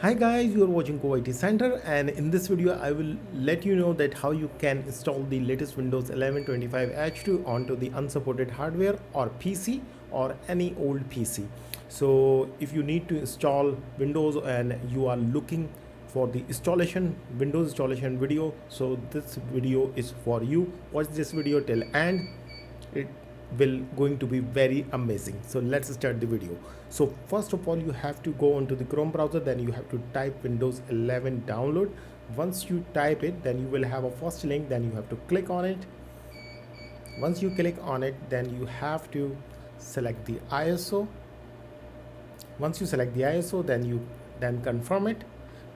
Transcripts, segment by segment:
Hi guys, you are watching Co-IT Center, and in this video I will let you know that how you can install the latest Windows 11 25H2 onto the unsupported hardware or PC or any old PC. So if you need to install Windows and you are looking for the installation Windows installation video, so this video is for you. Watch this video till end. It will going to be very amazing. So let's start the video. So first of all, you have to go onto the Chrome browser, then you have to type Windows 11 download. Once you type it, then you will have a first link, then you have to click on it. Once you click on it, then you have to select the ISO. Once you select the ISO, then confirm it.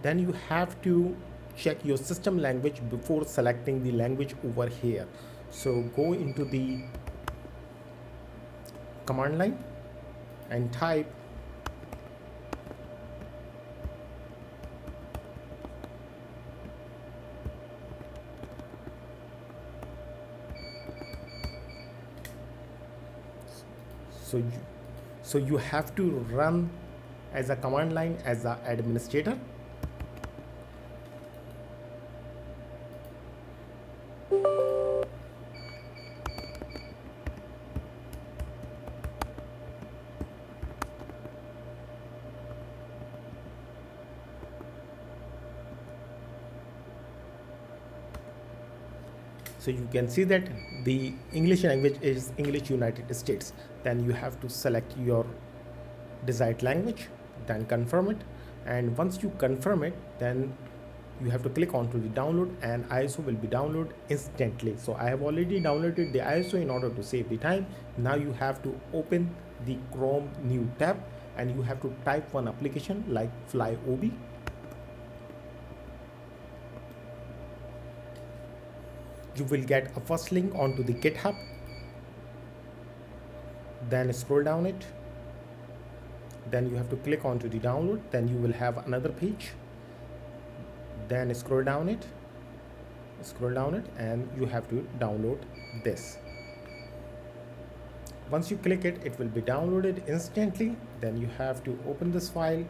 Then you have to check your system language before selecting the language over here. So go into the command line and type so you, so you have to run as a command line as a administrator. So you can see that the English language is English United States. Then you have to select your desired language, then confirm it. And once you confirm it, then you have to click onto the download and ISO will be downloaded instantly. So I have already downloaded the ISO in order to save the time. Now you have to open the Chrome new tab and you have to type one application like FlyOB. You will get a first link onto the GitHub. Then scroll down it. Then you have to click onto the download. Then you will have another page. Then scroll down it, and you have to download this. Once you click it, it will be downloaded instantly. Then you have to open this file,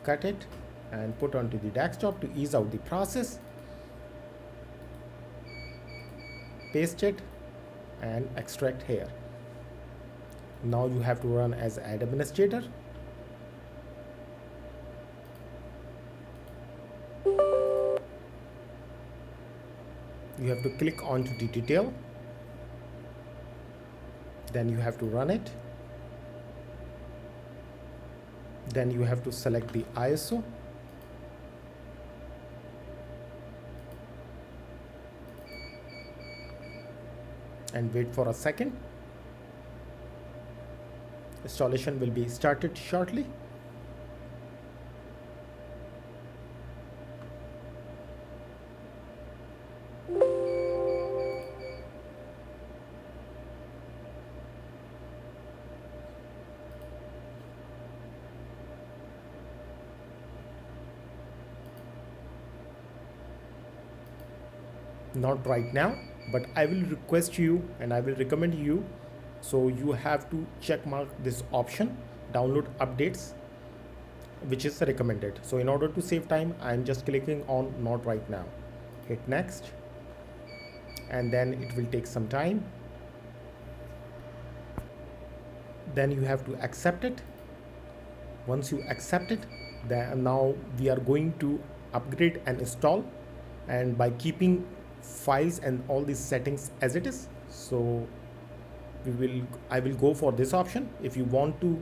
cut it, and put onto the desktop to ease out the process. Paste it and extract here. Now you have to run as administrator. You have to click onto the detail. Then you have to run it. Then you have to select the ISO. And wait for a second. Installation will be started shortly. Not right now, but I will request you and I will recommend you, so you have to check mark this option, download updates, which is recommended. So in order to save time, I am just clicking on not right now. Hit next, and then it will take some time. Then you have to accept it. Once you accept it, then now we are going to upgrade and install, and by keeping files and all these settings as it is. So I will go for this option. If you want to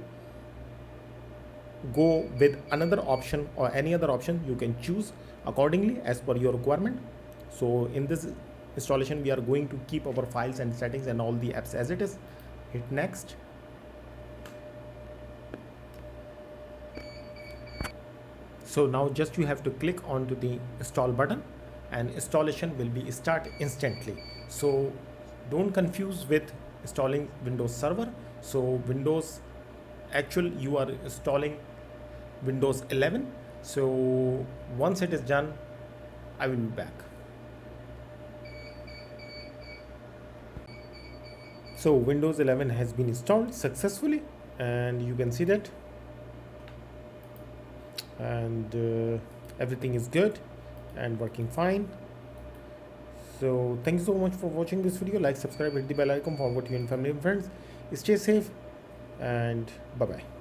go with another option or any other option, you can choose accordingly as per your requirement. So in this installation, we are going to keep our files and settings and all the apps as it is. Hit next. So now just you have to click onto the install button and installation will be start instantly. So don't confuse with installing Windows Server. So Windows actual, you are installing Windows 11. So once it is done, I will be back. So Windows 11 has been installed successfully, and you can see that and everything is good and working fine. So thank you so much for watching this video. Like, subscribe, hit the bell icon, forward to your family and friends. Stay safe and bye bye.